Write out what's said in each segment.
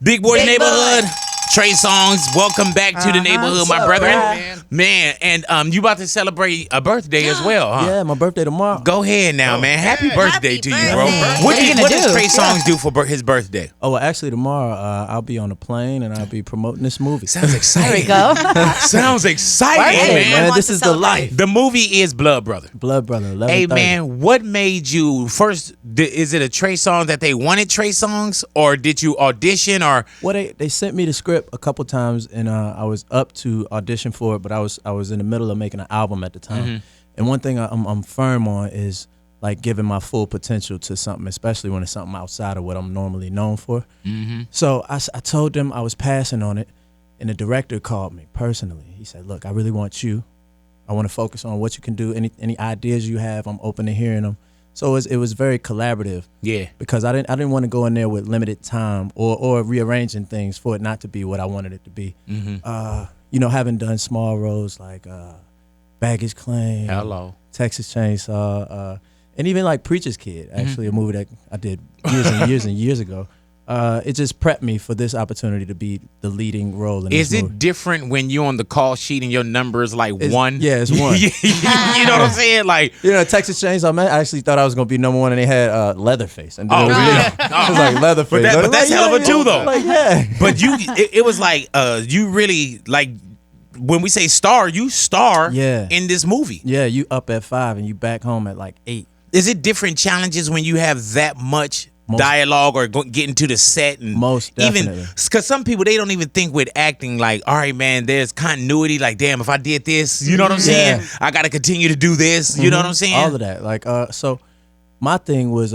Big Boy's Neighborhood. Trey Songz, welcome back to the neighborhood, my brethren. Man, and you about to celebrate a birthday as well, huh? Yeah, my birthday tomorrow. Go ahead now, man. Happy birthday to you, bro. What does Trey Songz do for his birthday? Oh, well, actually, tomorrow I'll be on a plane and I'll be promoting this movie. Sounds exciting. There we go. Sounds exciting, Hey, man, this is the celebrate. life. The movie is Blood Brother. Blood Brother, 11:30. Hey, man, what made you first? Is it a Trey Songz that they wanted Trey Songz, or did you audition, or? Well, they sent me the script a couple times, and I was up to audition for it, but I was in the middle of making an album at the time. Mm-hmm. And one thing I'm firm on is like giving my full potential to something, especially when it's something outside of what I'm normally known for. Mm-hmm. So I told them I was passing on it, and the director called me personally. He said, "Look, I really want you. I want to focus on what you can do. Any ideas you have, I'm open to hearing them." So it was very collaborative. Yeah. Because I didn't want to go in there with limited time or rearranging things for it not to be what I wanted it to be. Mm-hmm. You know, having done small roles like Baggage Claim, Hello. Texas Chainsaw, and even like Preacher's Kid, actually a movie that I did years and years and years ago. It just prepped me for this opportunity to be the leading role in this movie. Is it different when you're on the call sheet and your number is like one? Yeah, it's one. You know what I'm saying? Like, you know, Texas Chainsaw, man, I actually thought I was going to be number one, and they had Leatherface. And oh, it was, really? it was like Leatherface. But that's hell of a two, though. Like, yeah. But it was like, you really, like, when we say star, you star in this movie. Yeah, you up at 5 and you back home at like 8. Is it different challenges when you have that much dialogue or getting to the set? And most definitely. Even because some people, they don't even think with acting like, all right, man, there's continuity. Like, damn, if I did this, you know what I'm saying? I got to continue to do this. You know what I'm saying? All of that. Like, so my thing was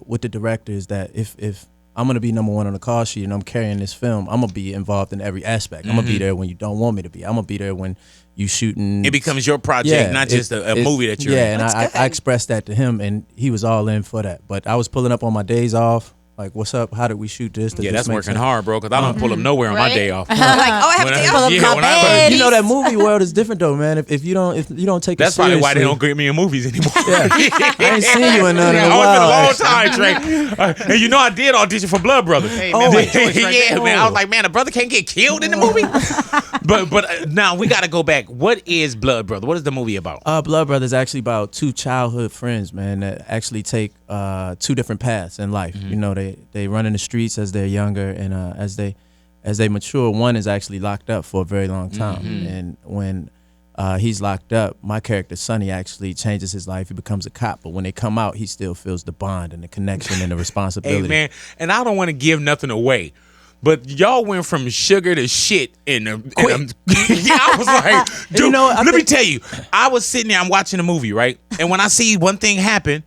with the director is that if I'm going to be number one on the call sheet and I'm carrying this film, I'm going to be involved in every aspect. I'm going to be there when you don't want me to be. I'm going to be there when you shooting. It becomes your project, not just a movie that you're in. Yeah, and I expressed that to him, and he was all in for that. But I was pulling up on my days off. Like, what's up? How did we shoot this? Yeah, that's working hard, bro, because I don't pull up nowhere on my day off. Like, oh, I have to pull up my bed. You know, that movie world is different, though, man. If you don't take that's it seriously. probably why they don't get me in movies anymore. Yeah. I ain't seen you in none in a while. It's been a while. long time, Trey. And you know I did audition for Blood Brother. Hey, man, man. I was like, man, a brother can't get killed in the movie. But now we got to go back. What is Blood Brother? What is the movie about? Blood Brother is actually about two childhood friends, man, that actually take two different paths in life. You know, they run in the streets as they're younger, and as they mature, one is actually locked up for a very long time. And when he's locked up, my character Sonny actually changes his life. He becomes a cop, but when they come out, he still feels the bond and the connection and the responsibility. Hey, man, and I don't want to give nothing away, but y'all went from sugar to shit I was like, dude, you know, let me tell you, I was sitting there, I'm watching a movie, right? And when I see one thing happen,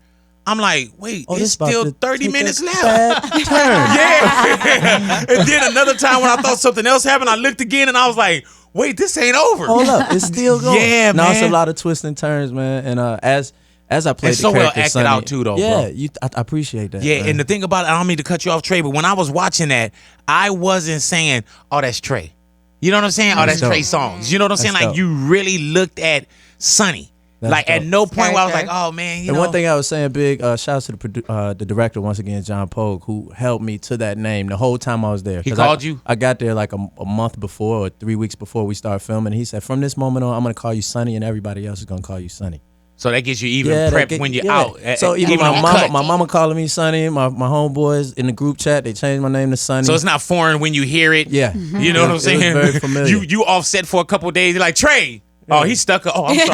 I'm like, wait, it's still 30 minutes left. Yeah. And then another time when I thought something else happened, I looked again and I was like, wait, this ain't over. Hold up, it's still going. Yeah, no, man. it's a lot of twists and turns, man. And as I played it's the so well character, acted Sonny, out too, though, yeah, bro. I appreciate that. Yeah, man. and the thing about it, I don't mean to cut you off, Trey, but when I was watching that, I wasn't saying, oh, that's Trey. You know what I'm saying? Oh, that's dope. Trey Songz. You know what I'm saying? That's Like, dope. you really looked at Sonny. That's like, dope. at no point where I was like, oh, man, you and know. one thing I was saying, big shout out to the director once again, John Pogue, who held me to that name the whole time I was there. He called you? I got there like a month before or 3 weeks before we started filming. And he said, from this moment on, I'm going to call you Sonny, and everybody else is going to call you Sonny. So that gets you even prepped when you're out. So even on cut. my mama calling me Sonny, my homeboys in the group chat, they changed my name to Sonny. So it's not foreign when you hear it. Yeah. You know what I'm saying? It was very familiar. You offset for a couple of days. You're like, Trey. Oh, he's stuck. Oh, I'm sorry.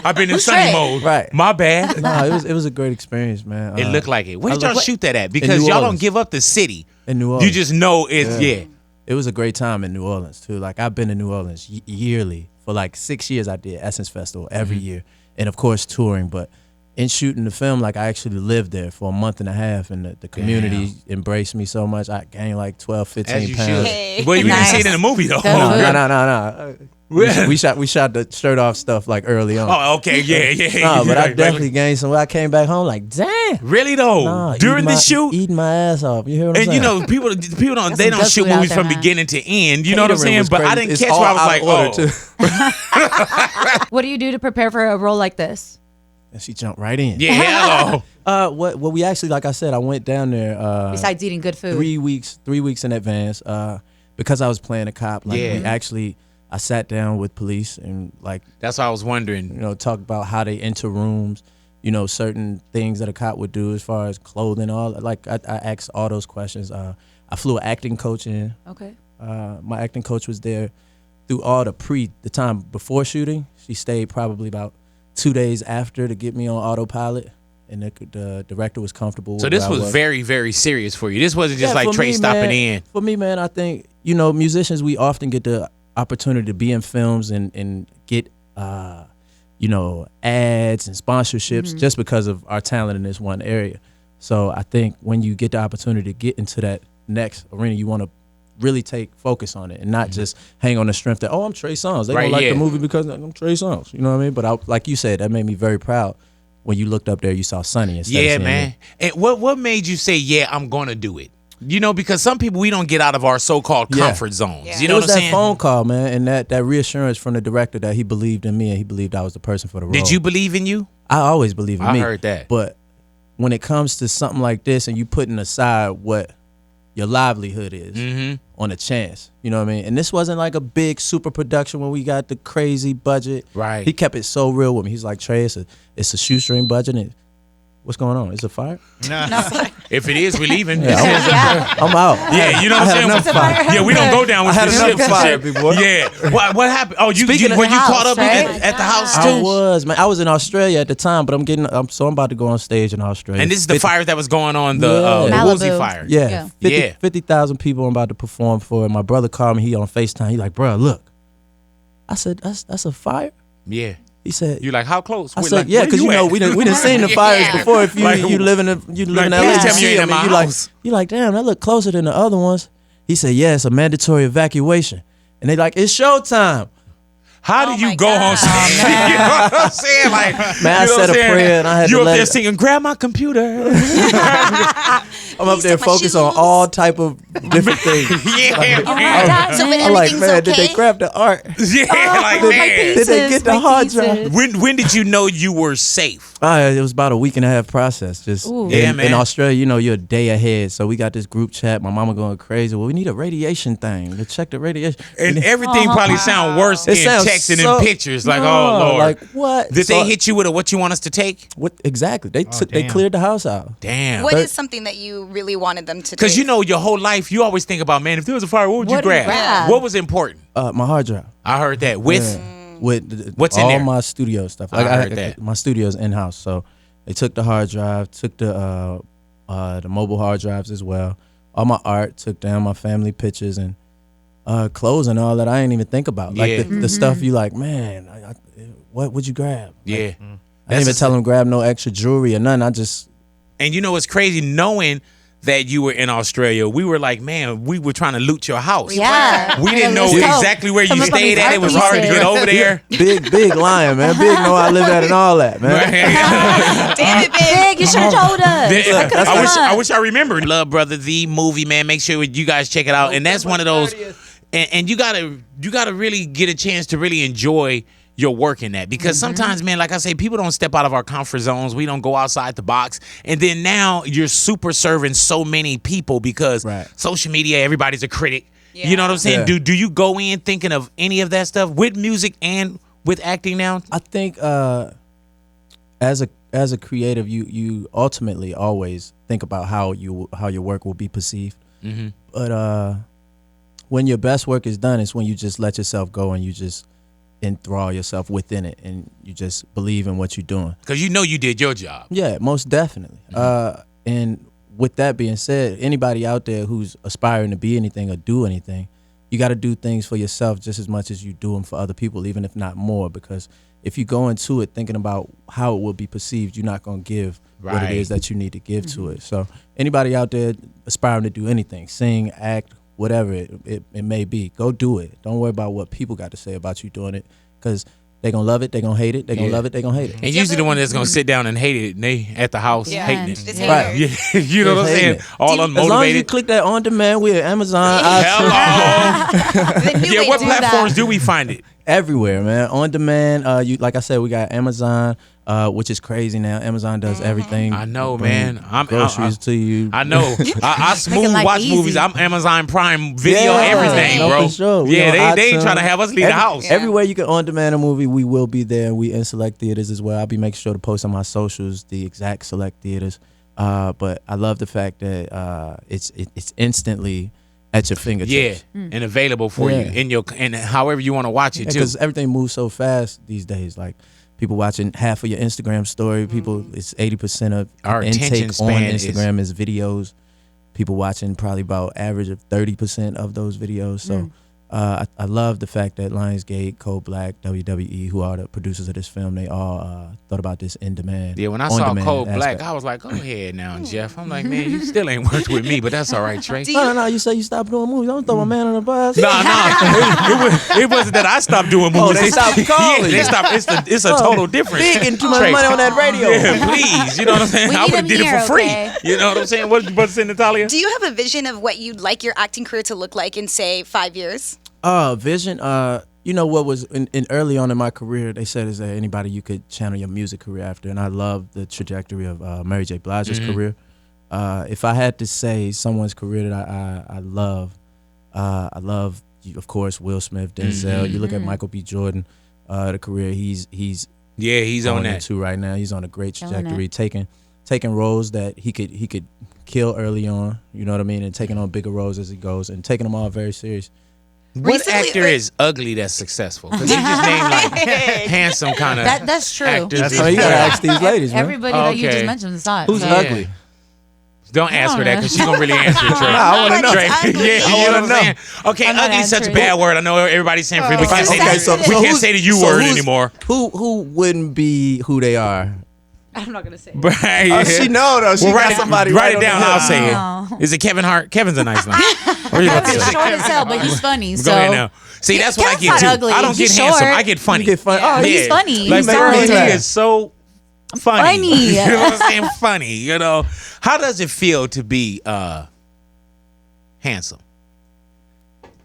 I've been in Sonny mode. Right. My bad. No, it was a great experience, man. It looked like it. Where did y'all shoot that at? Because New y'all don't Orleans. give up the city. In New Orleans. You just know it's, It was a great time in New Orleans, too. Like, I've been to New Orleans yearly. For like 6 years, I did Essence Festival every year. And, of course, touring. But in shooting the film, like, I actually lived there for a month and a half. And the community embraced me so much. I gained like 12, 15 As you pounds. should. Hey. Well, you didn't Nice. see it in the movie, though. No. We shot the shirt off stuff like early on. Oh, okay. Yeah. No, but I Right, definitely gained some. When I came back home, like, damn. Really, though? Nah, During the shoot? eating my ass off. You hear what I'm And saying? you know, people don't they some don't shoot guts out movies there, from man. beginning to end. You know what I'm Catering saying? was But I crazy. didn't It's catch all where I was out like, of order, oh. too. What do you do to prepare for a role like this? And she jumped right in. Yeah, hello. What we actually, like I said, I went down there. Besides eating good food, 3 weeks in advance. Because I was playing a cop. Like I sat down with police and like. That's what I was wondering. Talk about how they enter rooms. Certain things that a cop would do as far as clothing. I asked all those questions. I flew an acting coach in. Okay. My acting coach was there through all the time before shooting. She stayed probably about 2 days after to get me on autopilot. And the director was comfortable. So this was very, very serious for you. This wasn't just like Trey stopping in. For me, man, I think musicians, we often get the opportunity to be in films and get ads and sponsorships just because of our talent in this one area. So I think when you get the opportunity to get into that next arena, you want to really take focus on it and not just hang on the strength that I'm Trey Songz. They don't like the movie because I'm Trey Songz. You know what I mean? But like you said, that made me very proud. When you looked up there, you saw Sonny instead of seeing man. me. And what made you say, I'm going to do it? Because some people, we don't get out of our so-called comfort zones. Yeah. You know what I'm saying? It was that phone call, man, and that reassurance from the director that he believed in me and he believed I was the person for the role. Did you believe in you? I always believe in me. I heard that. But when it comes to something like this and you putting aside what your livelihood is on a chance, you know what I mean? And this wasn't like a big super production when we got the crazy budget. Right. He kept it so real with me. He's like, Trey, it's a shoestring budget. And what's going on? Is it fire? No. If it is, we're leaving. I'm out. Yeah, you know what I'm saying? Yeah, we don't go down with I the had ship enough fire, big boy. Yeah. What happened? Oh, were you house, caught up right? at the house I too? was, man. I was in Australia at the time, but I'm about to go on stage in Australia. And this is the fire that was going on, the Malibu. Woolsey fire. Yeah. Yeah. 50,000 people I'm about to perform for. My brother called me. He on FaceTime. He like, bro, look. I said, that's a fire? Yeah. He said, You like, how close? I Wait, said, like, yeah, where because you at? we done seen the fires Yeah. before. If you Like, you live in LA, please tell me you ain't at my house. You like, damn, that look closer than the other ones. He said, yeah, it's a mandatory evacuation. And they like, it's showtime. How did you go on stage? You know what I'm saying? Like, Man, I said a prayer and I had you to up let there it. singing, grab my computer. I'm up there focused on all type of different things. Yeah, Oh my man. God. So when I'm like, everything's man, okay? did they grab the art? Yeah, like, my man. Did they get the my hard pieces. drive? When did you know you were safe? It was about a week and a half process. Just Ooh. Yeah, in man. Australia, you're a day ahead. So we got this group chat. My mama going crazy. Well, we need a radiation thing to check the radiation. And everything probably sound worse It in sounds texting so- and pictures. Like, No, oh Lord. like what? Did So- they hit you with a what you want us to take? What exactly? They cleared the house out. Damn. What is something that you really wanted them to do? Because your whole life, you always think about, man, if there was a fire, what would you What do you grab? grab? What was important? My hard drive. I heard that. With With What's in all there? my studio stuff. I heard that. My studio's in house, so they took the hard drive, took the mobile hard drives as well. All my art, took down my family pictures and clothes and all that. I didn't even think about Yeah. like the stuff you like. Man, what would you grab? yeah. I didn't even tell them grab no extra jewelry or nothing. I just And you know what's crazy? Knowing that you were in Australia, we were like, man, we were trying to loot your house. Yeah. We didn't know exactly where you Some of stayed these at. It was hard to pieces. get over there. big lion, man. Big know I live at and all that, man. Damn it, Big, you should have told us. I wish I remembered. Love Brother, the movie, man. Make sure you guys check it out. And that's one of those. And you gotta really get a chance to really enjoy your work in that, because sometimes, man, like I say, people don't step out of our comfort zones. We don't go outside the box, and then now you're super serving so many people because Right. social media, everybody's a critic. You know what I'm saying? Yeah. Do you go in thinking of any of that stuff with music and with acting now? I think as a creative, you ultimately always think about how your work will be perceived. But when your best work is done, it's when you just let yourself go and you just enthrall yourself within it and you just believe in what you're doing. Because you did your job. Yeah, most definitely. And with that being said, anybody out there who's aspiring to be anything or do anything, you got to do things for yourself just as much as you do them for other people, even if not more. Because if you go into it thinking about how it will be perceived, you're not going to give what Right. it is that you need to give to it. So anybody out there aspiring to do anything, sing, act, whatever it may be, go do it. Don't worry about what people got to say about you doing it, because they're going to love it, they're going to hate it, they're going to love it, they're going to hate it. And usually the one that's gonna sit down and hate it, and they at the house hating it. It's Right. haters. Yeah, you know what I'm Just saying? hating it. All As long as you unmotivated. click that on demand, we're Amazon, Hello. They knew Yeah, we'd what do that. platforms do we find it? everywhere, man. On demand. Like I said, we got Amazon, which is crazy now. Amazon does everything. I know, Bring man. I'm groceries to you. I know. I smooth life watch easy. movies. I'm Amazon Prime Video, Yeah, everything, no, bro. for sure. We Yeah, on they ain't iTunes. trying to have us leave the house. Everywhere you can on demand a movie, we will be there. We in select theaters as well. I'll be making sure to post on my socials the exact select theaters. But I love the fact that it's instantly at your fingertips. Yeah, and available for you in your and however you want to watch it too. Because everything moves so fast these days. Like people watching half of your Instagram story. People, it's 80% of Our attention intake on span Instagram is videos. People watching probably about average of 30% of those videos. So I love the fact that Lionsgate, Code Black, WWE, who are the producers of this film, they all thought about this in demand. Yeah, when I on saw demand Code Black, aspect. I was like, go ahead now, Jeff. I'm like, man, you still ain't worked with me, but that's all right, Trey. No, you say you stopped doing movies. Don't throw my man on the bus. No, it wasn't that I stopped doing movies. they stopped calling. Yeah, they stopped. It's a total difference. Big getting too much Trey. money on that radio. Yeah, please. You know what I'm saying? We I need would have him did it here, for free. okay? You know what I'm saying? What you saying, Natalia? Do you have a vision of what you'd like your acting career to look like in, say, 5 years? Vision. You know what was in early on in my career, they said, is there anybody you could channel your music career after? And I love the trajectory of Mary J. Blige's career. If I had to say someone's career that I love, of course, Will Smith, Denzel. You look at Michael B. Jordan, the career he's He's on that too right now. He's on a great Killing trajectory, taking roles that he could kill early on. You know what I mean, and taking on bigger roles as he goes, and taking them all very serious. What Recently, actor is ugly that's successful? Because you just named like handsome kind of. That's true. actors. That's why you gotta ask these ladies, man. Everybody that you Okay. just mentioned is not. Who's so. ugly? Don't ask her that because she's gonna really answer it, Trey. I want to know. Trey, ugly. yeah, I you know wanna what I'm saying? Okay, I'm not ugly is such a answering. bad word. I know everybody's saying we can't say Okay, that. so We can't who's- say the U so word who's- anymore. Who wouldn't be who they are? I'm not gonna say. it. Right. Oh, she know though. She Well, got somebody write right it on down. the I'll tip. say No. it. Is it Kevin Hart? Kevin's a nice name. What are you about to He's say? short as hell, but he's funny. Go So ahead now. See, that's what I Kevin's get not too. ugly. I don't get He's handsome. short. I get funny. You get funny. Oh, he's Yeah. funny. Like He's girl, he talented. is so funny. Funny. You know what I'm saying? Funny. You know, how does it feel to be handsome?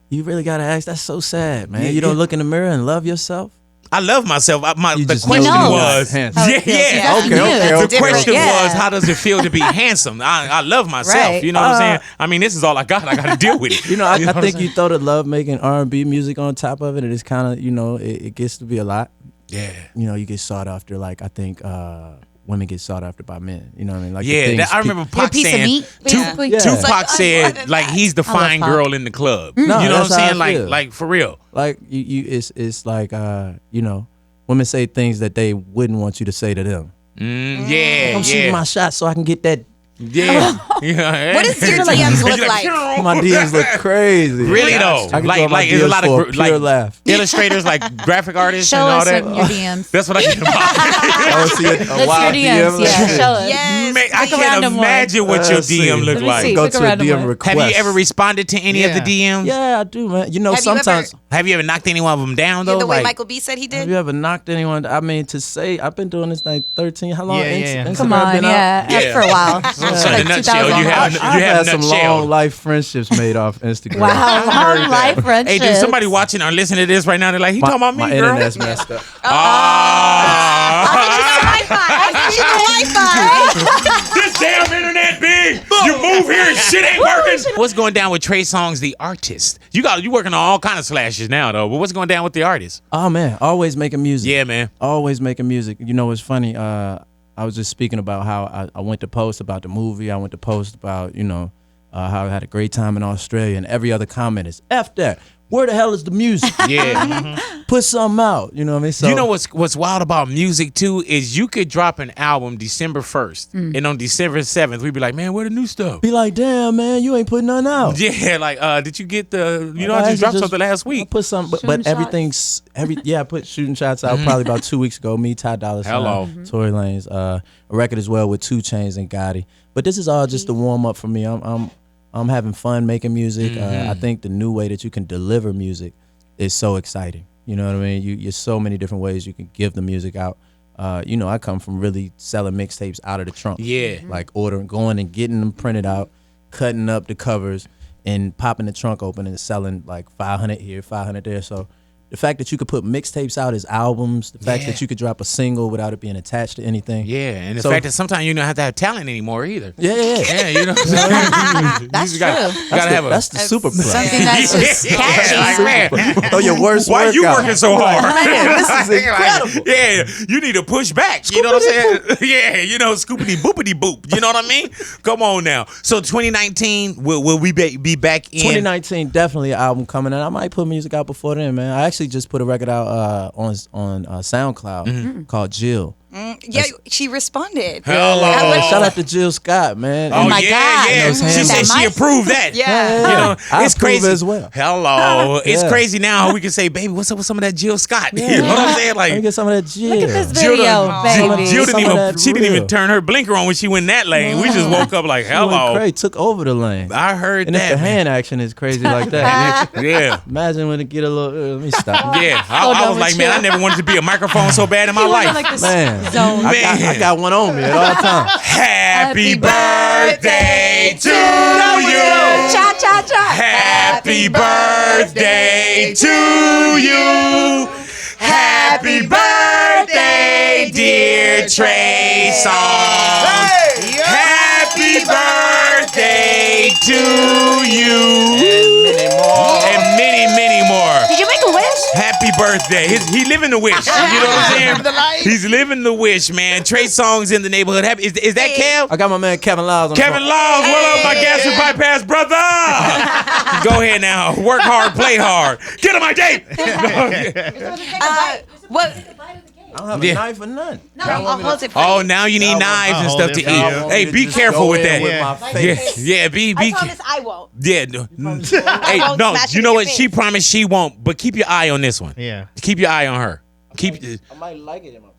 You really gotta ask. That's so sad, man. Yeah, You don't yeah. look in the mirror and love yourself. I love myself. You The just question know was, handsome. How it feels. yeah. He's asking Okay, you. okay, That's The different. question Yeah. was, how does it feel to be handsome? I love myself. Right. You know what I'm saying? I mean, this is all I got. I got to deal with it. You know, I what I'm think saying? you throw the love making R&B music on top of it, and it's kind of, you know, it gets to be a lot. Yeah. You know, you get sought after. Like I think women get sought after by men. You know what I mean? Like the Yeah, things I remember You're a Pac piece of saying, meat, basically. Yeah. Tupac Like, said, I like, he's the I love fine Pac. girl in the club. No, you know what I'm that's how I saying? feel. Like for real. like you it's like you know, women say things that they wouldn't want you to say to them. Yeah, I'm shooting yeah. my shot so I can get that. Yeah. Yeah. What does your DMs look like? My DMs look crazy. Really though, I can like throw my there's a DMs lot for of pure laugh. illustrators, like graphic artists Show and all us that. some your DMs. That's what I get about. I want to see a Let's wild your DMs. DM. Yeah, show us. Yes. Man, I Pick a can't random one. imagine what your Let's see. DM look Let me like. see. Go Pick a to a random DM one. request. Have you ever responded to any of the DMs? Yeah, I do, man. You know, Have you ever- sometimes. Have you ever knocked any one of them down though? The way Like, Michael B said he Have did? you ever knocked anyone? I mean, to say I've been doing this like 13. How long? Yeah, yeah. Instagram Come on, been out? yeah, for a while. So in a Like nutshell, 2000. you have I've had a some nutshell. long life friendships made off Instagram. Wow, long life Hey, friendships. dude, somebody watching or listening to this right now, they're like, he talking about me, my girl. internet's messed up. This damn internet big. You move here and shit ain't working. What's going down with Trey Songz, the artist? You working on all kind of slashes now though. But what's going down with the artist? Oh man, always making music. Yeah, man. Always making music. You know, it's funny. I was just speaking about how I went to post about the movie. I went to post about, you know, how I had a great time in Australia, and every other comment is F that. Where the hell is the music? Yeah. Put something out. You know what I mean? So You know what's wild about music too is you could drop an album December 1st, and on December 7th we'd be like, man, where the new stuff? be like, damn man, you ain't putting nothing out. Yeah, like did you get the? You know, I I just dropped just- something last I week. put some, but Shooting everything's I put shooting shots out probably about 2 weeks ago. Me, Ty Dolla Sign, Hello. Tory Lanez, a record as well with 2 Chainz and Gotti. But this is all just a warm up for me. I'm having fun making music. I think the new way that you can deliver music is so exciting. You know what I mean? You're so many different ways you can give the music out. You know, I come from really selling mixtapes out of the trunk. Yeah. Like going and getting them printed out, cutting up the covers, and popping the trunk open and selling like 500 here, 500 there. So the fact that you could put mixtapes out as albums, the fact that you could drop a single without it being attached to anything. Yeah, and the fact that sometimes you don't have to have talent anymore either. Yeah. Yeah, you know what I'm saying? That's You true. gotta have That's the super plus. Something that's just catchy. Like, man, Oh, your worst why you workout. working so hard? Man, this is incredible. Yeah, you need to push back. You know what I'm saying? Yeah, you know, scoopity boopity boop. You know what I mean? Come on now. So 2019, will we be back in? 2019, definitely an album coming out. I might put music out before then, man. I actually just put a record out on SoundCloud called Jill. Yeah, she responded. Hello. Shout out to Jill Scott, man. Oh, my yeah, God. yeah. Those She hands said are- she approved that. Yeah. You know, I it's approve crazy as well. Hello. It's Yeah. crazy now how we can say, baby, what's up with some of that Jill Scott? You know what I'm saying? Let me Like, get some of that Jill. Look at this Jill video, done- baby. Jill Some of that she didn't even real. turn her blinker on when she went in that lane. We just woke up like, She went hello. crazy, took over the lane. I heard And if that. the hand action is crazy like that, Yeah. imagine when it get a little. Let me stop. Yeah. I was like, man, I never wanted to be a microphone so bad in my life. Like this Man, zone. I got one on me at all times. Happy birthday to you. Cha cha cha. Happy birthday to you. Happy birthday, dear Trey Songz. Happy birthday to you. And many more. Did you make a wish? Happy birthday. He living the wish. You know what I'm saying? He's living the wish, man. Trey Songz in the neighborhood. Is that Kev? I got my man Kevin Lyles on the Kevin phone. Lyles, what up, my gastric bypass brother? Go ahead now. Work hard, play hard. Get on my date. What? I don't have Yeah. a knife or none. No, I'll hold it for Oh, you. now you need knives and I'll stuff hold to it for you. eat. Hey, be careful with that. With my face. Yeah, be I promise I won't. yeah. Hey, won't no, smash it you in know your what? face. She promised she won't, but keep your eye on this one. Yeah. Keep your eye on her. Keep. I might like it in my face.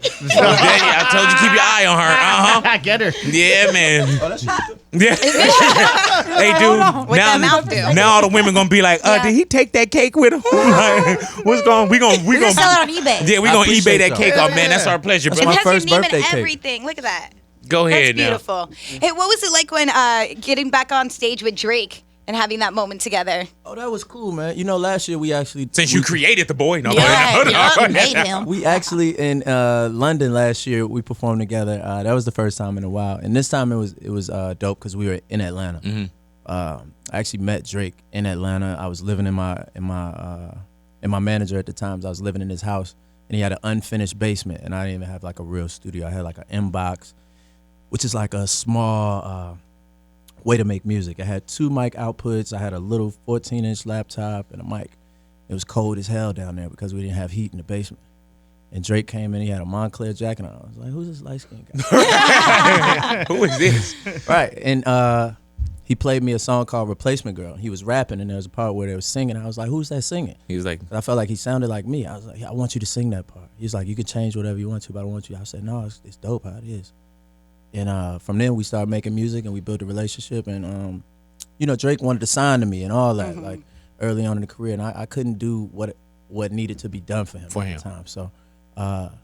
I told you keep your eye on her. I get her. Yeah, man. Oh, that's Yeah. Hey, dude. What that mouth do? Now all the women gonna be like, did he take that cake with him? Like, what's going? We gonna We're gonna sell it on eBay. Yeah, we I gonna eBay appreciate that y'all. cake off, man. That's our pleasure, That's bro. my It has first your name birthday and cake. everything. Look at that. Go ahead That's beautiful. Hey, what was it like when getting back on stage with Drake and having that moment together? Oh, that was cool, man. You know, last year we actually Since you created the boy, no, You made him. we actually in London last year we performed together. That was the first time in a while, and this time it was dope because we were in Atlanta. I actually met Drake in Atlanta. I was living in my manager at the time. I was living in his house, and he had an unfinished basement, and I didn't even have like a real studio. I had like an inbox, which is like a small way to make music. I had 2 mic outputs. I had a little 14-inch laptop and a mic. It was cold as hell down there because we didn't have heat in the basement. And Drake came in. He had a Montclair jacket on. I was like, "Who's this light skinned guy?" Who is this? Right, and he played me a song called "Replacement Girl." He was rapping, and there was a part where they were singing. I was like, "Who's that singing?" He was like, I felt like he sounded like me. I was like, "I want you to sing that part." He's like, "You can change whatever you want to, but I want you." I said, "No, it's dope how it is." And from then we started making music, and we built a relationship. And you know, Drake wanted to sign to me and all that, like early on in the career, and I couldn't do what needed to be done for him at the time. So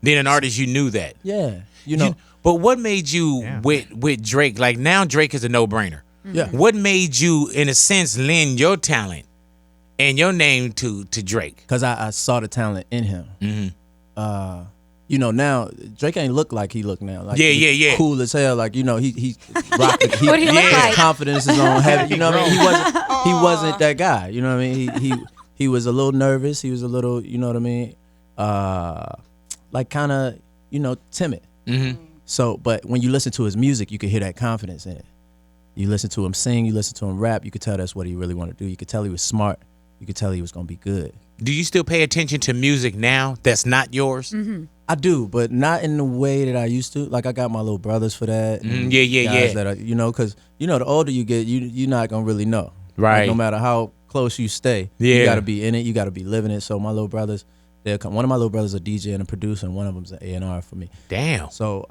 being an artist, you knew that. yeah, you know, But what made you with Drake? Like now, Drake is a no-brainer. yeah. What made you, in a sense, lend your talent and your name to Drake? Because I saw the talent in him. You know, now Drake ain't look like he look now. Like, Yeah, he's yeah, yeah. cool as hell. Like, you know, he rocking. What do you look his like? confidence is on heavy. You know what I mean? He wasn't that guy. You know what I mean? He was a little nervous. He was a little, you know what I mean? Like kind of, you know, timid. So, but when you listen to his music, you can hear that confidence in it. You listen to him sing, you listen to him rap, you could tell that's what he really wanted to do. You could tell he was smart. You could tell he was gonna be good. Do you still pay attention to music now that's not yours? I do, but not in the way that I used to. Like I got my little brothers for that. and Yeah. guys that are, you know, because you know the older you get, you're not gonna really know. Right. Like, no matter how close you stay, Yeah. you got to be in it. You got to be living it. So my little brothers, they'll come. One of my little brothers is a DJ and a producer, and one of them's an A&R for me. Damn. So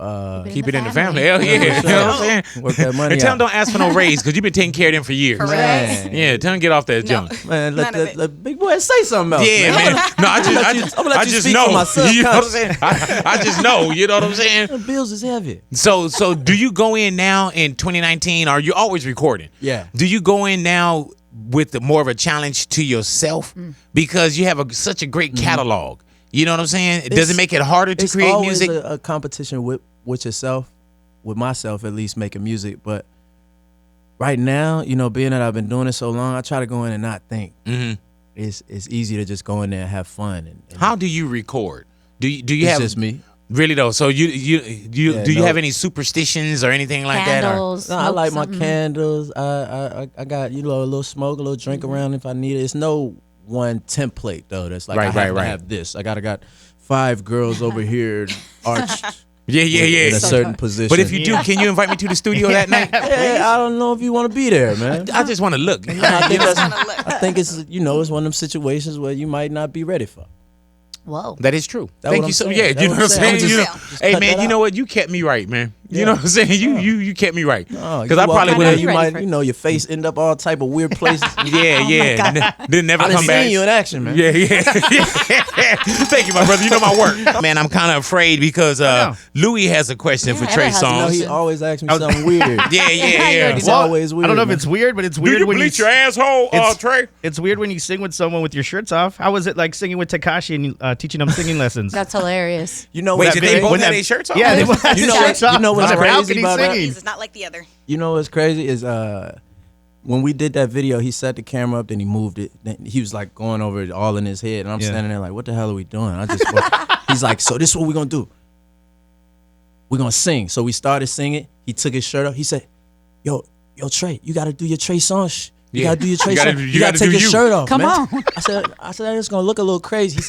Keep it in the family. Hell yeah. You know what I'm saying? work that money And tell them out. don't ask for no raise because you've been taking care of them for years. For real. Man. Yeah, tell them get off that junk. Man, None of it. let Big Boy say something else. Yeah, man. No, I I'm gonna let you just speak know. for myself, You know what I'm saying? I just know. You know what I'm saying? The bills is heavy. So do you go in now in 2019? Or are you always recording? Yeah. Do you go in now with more of a challenge to yourself because you have such a great catalog. You know what I'm saying? Does it make it harder to create music? It's always a competition with yourself, with myself at least, making music. But right now, you know, being that I've been doing it so long, I try to go in and not think. It's easy to just go in there and have fun. And how do you record? Do you it's have just me? Really though? So do you have any superstitions or anything like Candles. No, I like my something. candles. I got a little smoke, a little drink around if I need it. It's no one template though. That's like I have to have this. I got 5 girls over here arched. Yeah. In a certain position. But if you do, can you invite me to the studio that night? Hey, I don't know if you want to be there, man. I just want to look. I think it's it's one of them situations where you might not be ready for. Whoa. That is true. That's Thank what you I'm so. saying. Yeah, That's you know what I'm saying. Just Hey cut man, that you know out. what? You kept me right, man. You know what I'm saying. You kept me right. Because I walk probably in would there, have. you ready might, for it. your face end up all type of weird places. Yeah. Then never I done come back. seen you in action, man. Yeah. Thank you, my brother. You know my work. Man, I'm kind of afraid because Louis has a question for Yeah, Trey Ella has a You know, Songz. he always asks me something weird. Yeah. It's always weird. I don't know if man. it's weird, but it's Do weird you when bleach you your asshole, Trey? It's weird when you sing with someone with your shirts off. How was it like singing with Tekashi and teaching them singing lessons? That's hilarious. You know Wait, what's did they crazy? both when have that- their shirts off? Yeah, they both had You their know shirts what- off. you know what's On a crazy balcony about that? singing. It's not like the other. You know what's crazy is when we did that video, he set the camera up, then he moved it. Then he was like going over it all in his head, and I'm Yeah. standing there like, "What the hell are we doing?" He's like, "So this is what we're gonna do. We're gonna sing." So we started singing. He took his shirt off. He said, "Yo, Trey, you gotta do your Trey Songz. You Yeah. gotta do your Trey You gotta- Songz. you You gotta gotta take do your you." shirt off, Come man." on. I said it's gonna look a little crazy. He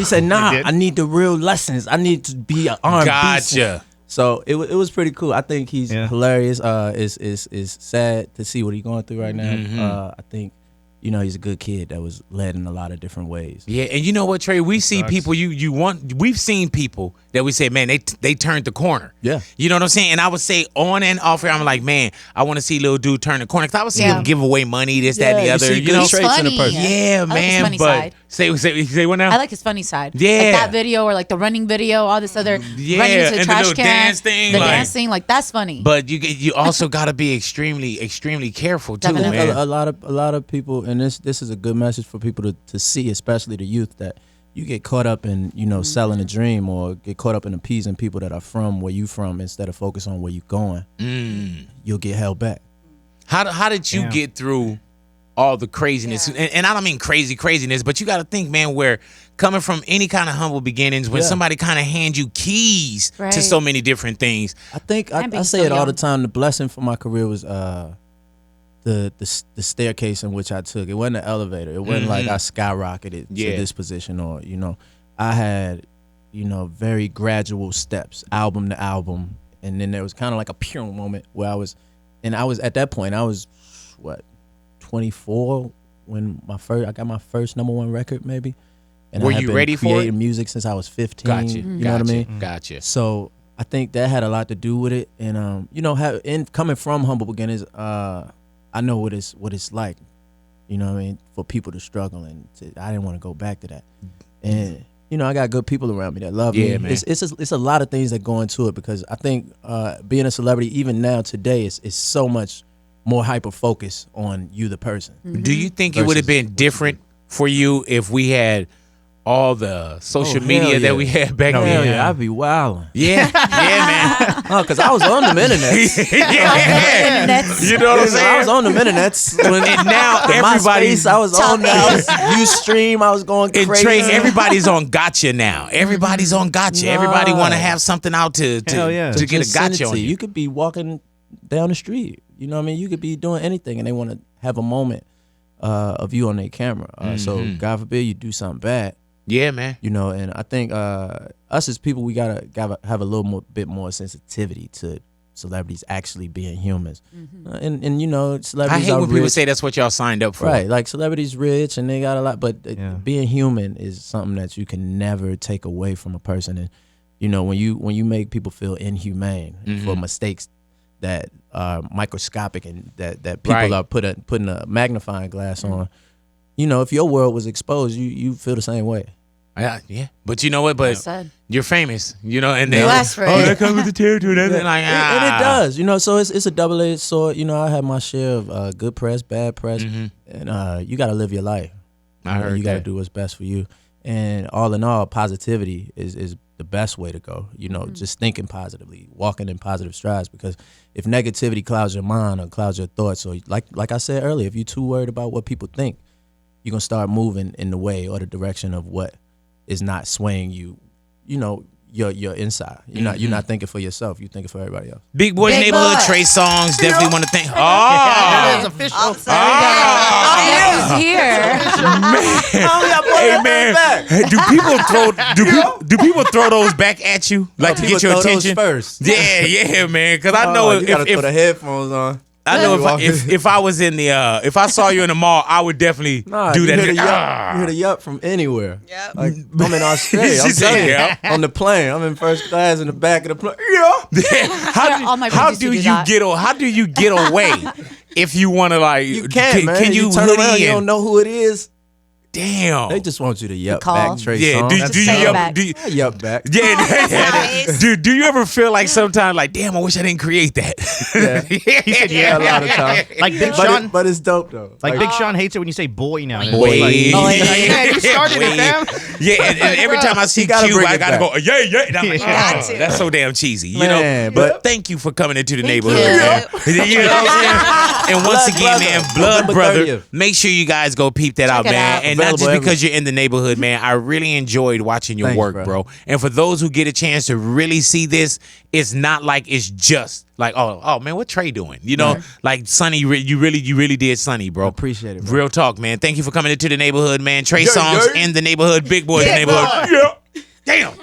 said, "Nah, did? I need the real lessons. I need to be an R&B singer." Gotcha. So it was pretty cool. I think he's Yeah. hilarious. Is sad to see what he's going through right now. Mm-hmm. I think he's a good kid that was led in a lot of different ways. Yeah, and you know what, Trey? We see sucks. people we've seen people that we say, man, they turned the corner. Yeah. You know what I'm saying? And I would say on and off here, I'm like, man, I want to see little dude turn the corner. Cause I would see Yeah. him give away money, this, that, and the Yeah, you other. see You good know? traits in a Funny. person. Yeah, I like his man. funny But side. say what now? I like his funny side. Yeah. Like that video or like the running video, all this other Yeah, running into and the the trash little can. dance thing, The like- dance thing, like that's funny. But you also got to be extremely careful too, Definitely. man. A lot of people, and this is a good message for people to see, especially the youth, that you get caught up in selling a dream or get caught up in appeasing people that are from where you from instead of focus on where you going. You'll get held back. How did you Yeah. get through all the craziness? And I don't mean craziness, but you got to think, man, where coming from any kind of humble beginnings, when Yeah. somebody kind of hands you keys Right. to so many different things. I think I And being say so it all young. the time. The blessing for my career was the staircase in which I took. It wasn't an elevator. It wasn't like I skyrocketed Yeah. to this position, or I had very gradual steps, album to album, and then there was kind of like a pure moment where I was at that point I was 24 when I got my first #1 record maybe. And Were I had you been ready for it? creating music since I was 15. Gotcha. You know what I mean? Gotcha. So I think that had a lot to do with it, and coming from humble beginnings, I know what it's like, you know what I mean, for people to struggle, and I didn't want to go back to that, and I got good people around me that love me. Yeah, man. It's a lot of things that go into it, because I think being a celebrity even now today is so much more hyper focus on you the person. Do you think it would have been different for you if we had all the social media that we had back Hell then? yeah, I'd be wilding. Yeah, man. Oh, because I was on them internets. You know what I'm saying? I was on them internets. And now everybody's MySpace, I was on there. I was Ustream. I was going and crazy. Trey, everybody's on gotcha now. Everybody's on gotcha. Nah. Everybody want to have something out to Hell yeah. get a Just send it gotcha to on you. you. You could be walking down the street. You know what I mean? You could be doing anything, and they want to have a moment of you on their camera. So God forbid you do something bad. Yeah, man. And I think us as people, we gotta have a little bit more sensitivity to celebrities actually being humans. And I celebrities hate are when people rich. say that's what y'all signed up for. Right, like celebrities rich and they got a lot, but Yeah. being human is something that you can never take away from a person. And when you make people feel inhumane for mistakes that are microscopic and that people Right. are putting a magnifying glass on, if your world was exposed, you feel the same way. Yeah. But you know what? But Sad. you're famous, you know, and then asked for it. that comes with the territory. That's like, And it does, you know. So it's a double-edged sword. You know, I have my share of good press, bad press, and you got to live your life. I heard you got to that. do what's best for you. And all in all, positivity is the best way to go. You know, just thinking positively, walking in positive strides. Because if negativity clouds your mind or clouds your thoughts, or like I said earlier, if you're too worried about what people think, you're gonna start moving in the way or the direction of what is not swaying you. You know, your inside. You're not thinking for yourself. You're thinking for everybody else. Big Boy's Big Neighborhood, Boy. Trey Songz. Definitely want to thank. That is Oh, official. Oh, he's here. hey man, hey, do people throw those back at you like to People get your throw those attention? first. Yeah, man. Because I know you gotta if throw the headphones on. I know Walk if I was in the if I saw you in the mall, I would definitely do You that. hear the yup. You hear the yup from anywhere. Yep. Like I'm in Australia. She I'm said, telling you, yeah. on the plane. I'm in first class in the back of the plane. Yeah. All my how friends do used to you do that. how do you get away if you want to like You can, man. Can you turn hoodie around? You and- don't know who it is. Damn. They just want you to yup call. back, Trey Yeah, Songz. do Just you say it yup? back. Do you, I yup back. yeah, Nice. do you ever feel like sometimes like, damn, I wish I didn't create that? Yeah. He said, Yeah, yeah. a lot of times. Like Big But, Sean. but it's dope though. Like Big Sean hates it when you say boy now. Boy. Like, Boy. yeah, you started Boy. it, fam. Yeah, and every time I see You gotta Q, bring I it gotta back. go, yeah. And I'm like, Got oh, to. that's so damn cheesy, you Man, know. but- But thank you for coming into the Thank neighborhood, you. man. You know what I'm saying? And once Blood again, Brother, man, Blood November Brother, 30th. make sure you guys go peep that out, it man. out. And not just Available because you're in the neighborhood, man. I really enjoyed watching your Thanks, work, bro. bro. And for those who get a chance to really see this, it's not like it's just like, oh man, what Trey doing? You know, like Sonny, you really did Sonny, bro. Appreciate it, bro. Real talk, man. Thank you for coming into the neighborhood, man. Trey Yeah, Songz yeah. in the neighborhood, Big Boy in the Big neighborhood. Boy. Yeah. Damn.